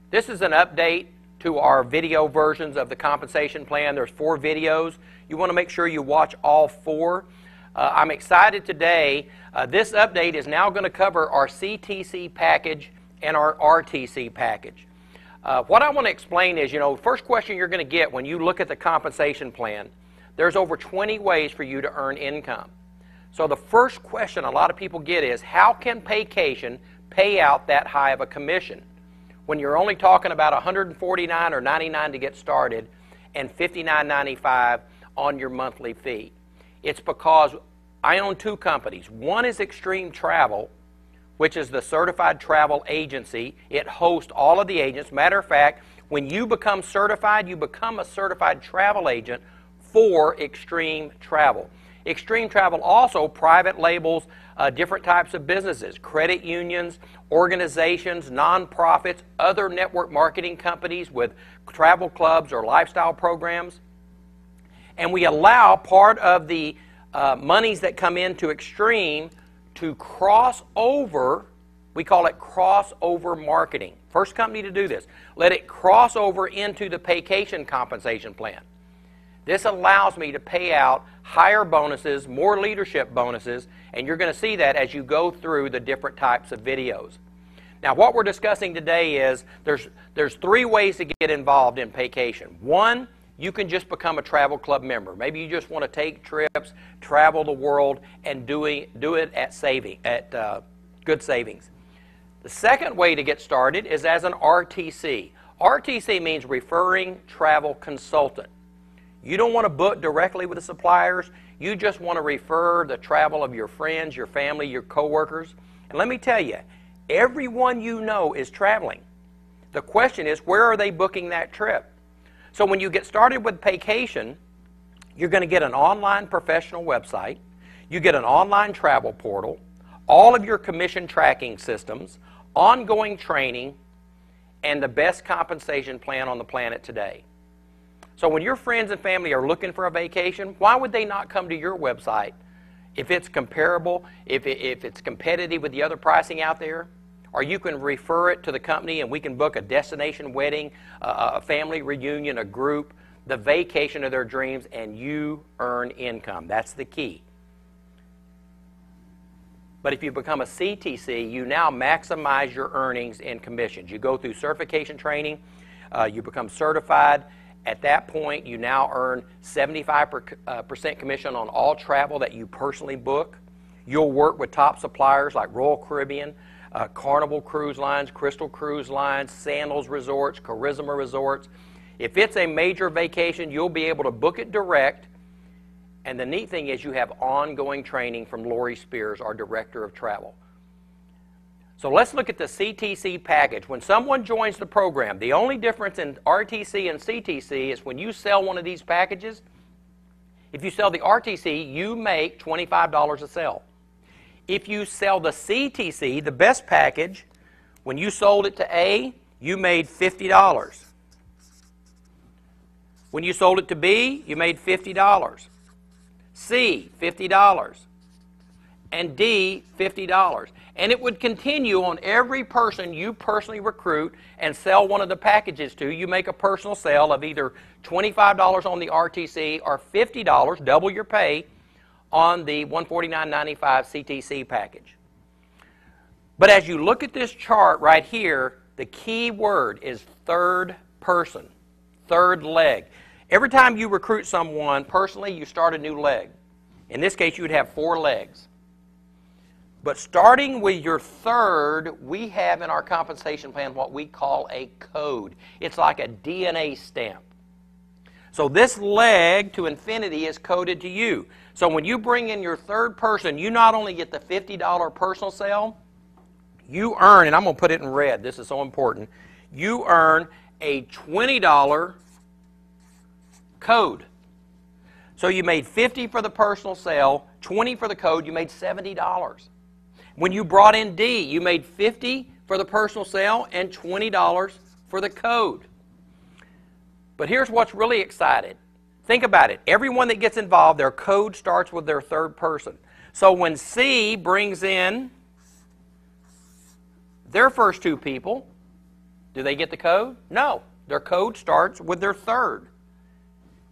This is an update to our video versions of the compensation plan. There's 4 videos. You want to make sure you watch all 4. I'm excited today. This update is now going to cover our CTC package and our RTC package. What I want to explain is, first question you're going to get when you look at the compensation plan, there's over 20 ways for you to earn income. So the first question a lot of people get is, how can Paycation pay out that high of a commission when you're only talking about $149 or $99 to get started and $59.95 on your monthly fee? It's because I own 2 companies. One is Extreme Travel, which is the certified travel agency. It hosts all of the agents. Matter of fact, when you become certified, you become a certified travel agent for Extreme Travel. Extreme Travel also private labels different types of businesses, credit unions, organizations, nonprofits, other network marketing companies with travel clubs or lifestyle programs. And we allow part of the monies that come into Extreme to cross over. We call it crossover marketing. First company to do this. Let it cross over into the Paycation compensation plan. This allows me to pay out higher bonuses, more leadership bonuses, and you're going to see that as you go through the different types of videos. Now, what we're discussing today is there's 3 ways to get involved in Paycation. One, you can just become a travel club member. Maybe you just want to take trips, travel the world, and do it at good savings. The second way to get started is as an RTC. RTC means referring travel consultant. You don't want to book directly with the suppliers. You just want to refer the travel of your friends, your family, your coworkers. And let me tell you, everyone you know is traveling. The question is, where are they booking that trip? So when you get started with Paycation, you're going to get an online professional website. You get an online travel portal, all of your commission tracking systems, ongoing training, and the best compensation plan on the planet today. So when your friends and family are looking for a vacation, why would they not come to your website if it's comparable, if it's competitive with the other pricing out there? Or you can refer it to the company and we can book a destination wedding, a family reunion, a group, the vacation of their dreams, and you earn income. That's the key. But if you become a CTC, you now maximize your earnings in commissions. You go through certification training, you become certified. At that point, you now earn 75% commission on all travel that you personally book. You'll work with top suppliers like Royal Caribbean, Carnival Cruise Lines, Crystal Cruise Lines, Sandals Resorts, Charisma Resorts. If it's a major vacation, you'll be able to book it direct. And the neat thing is you have ongoing training from Lori Spears, our Director of Travel. So let's look at the CTC package. When someone joins the program, the only difference in RTC and CTC is when you sell one of these packages, if you sell the RTC, you make $25 a sale. If you sell the CTC, the best package, when you sold it to A, you made $50. When you sold it to B, you made $50. C, $50. And D, $50. And it would continue on every person you personally recruit and sell one of the packages to. You make a personal sale of either $25 on the RTC or $50, double your pay, on the $149.95 CTC package. But as you look at this chart right here, the key word is third person, third leg. Every time you recruit someone personally, you start a new leg. In this case, you would have 4 legs. But starting with your third, we have in our compensation plan what we call a code. It's like a DNA stamp. So this leg to infinity is coded to you. So when you bring in your third person, you not only get the $50 personal sale, you earn, and I'm going to put it in red, this is so important, you earn a $20 code. So you made $50 for the personal sale, $20 for the code, you made $70. When you brought in D, you made $50 for the personal sale and $20 for the code. But here's what's really exciting. Think about it. Everyone that gets involved, their code starts with their third person. So when C brings in their first 2 people, Do they get the code? No. Their code starts with their third.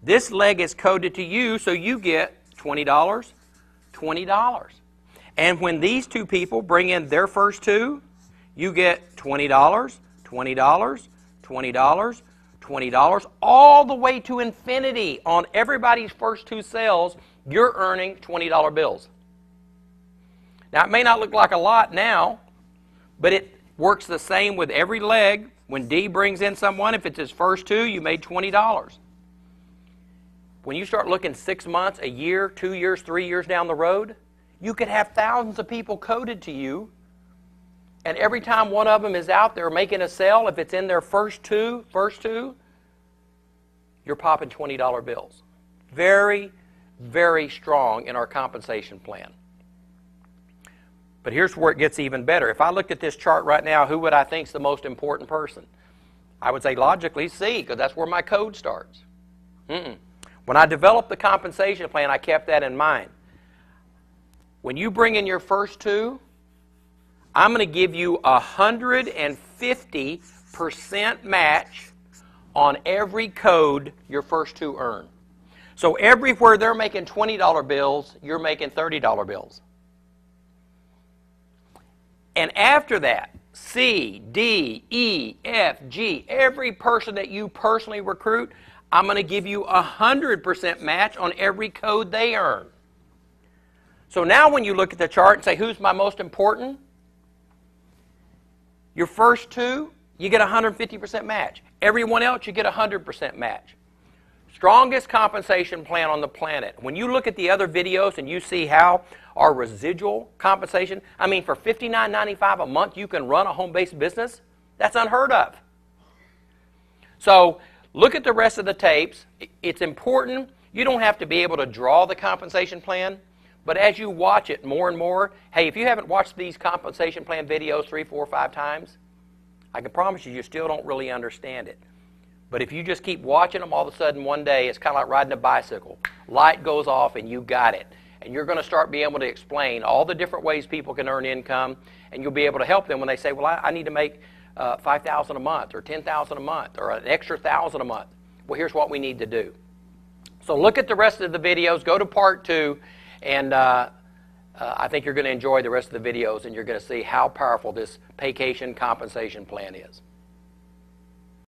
This leg is coded to you, so you get $20, $20. And when these two people bring in their first two, you get $20, $20, $20, $20, all the way to infinity. On everybody's first two sales, you're earning $20 bills. Now, it may not look like a lot now, but it works the same with every leg. When D brings in someone, if it's his first two, you made $20. When you start looking 6 months, a year, 2 years, 3 years down the road, you could have thousands of people coded to you, and every time one of them is out there making a sale, if it's in their first two, you're popping $20 bills. Very, very strong in our compensation plan. But here's where it gets even better. If I looked at this chart right now, who would I think is the most important person? I would say logically C, because that's where my code starts. When I developed the compensation plan, I kept that in mind. When you bring in your first two, I'm going to give you 150% match on every code your first two earn. So everywhere they're making $20 bills, you're making $30 bills. And after that, C, D, E, F, G, every person that you personally recruit, I'm going to give you 100% match on every code they earn. So now when you look at the chart and say, who's my most important? Your first two, you get 150% match. Everyone else, you get 100% match. Strongest compensation plan on the planet. When you look at the other videos and you see how our residual compensation, I mean, for $59.95 a month, you can run a home-based business. That's unheard of. So look at the rest of the tapes. It's important. You don't have to be able to draw the compensation plan, but as you watch it more and more, hey, if you haven't watched these compensation plan videos 3, 4, 5 times, I can promise you, you still don't really understand it. But if you just keep watching them, all of a sudden one day, it's kind of like riding a bicycle. Light goes off and you got it. And you're going to start being able to explain all the different ways people can earn income, and you'll be able to help them when they say, well, I need to make $5,000 a month or $10,000 a month or an extra $1,000 a month. Well, here's what we need to do. So look at the rest of the videos. Go to part 2, and I think you're going to enjoy the rest of the videos, and you're going to see how powerful this Paycation compensation plan is.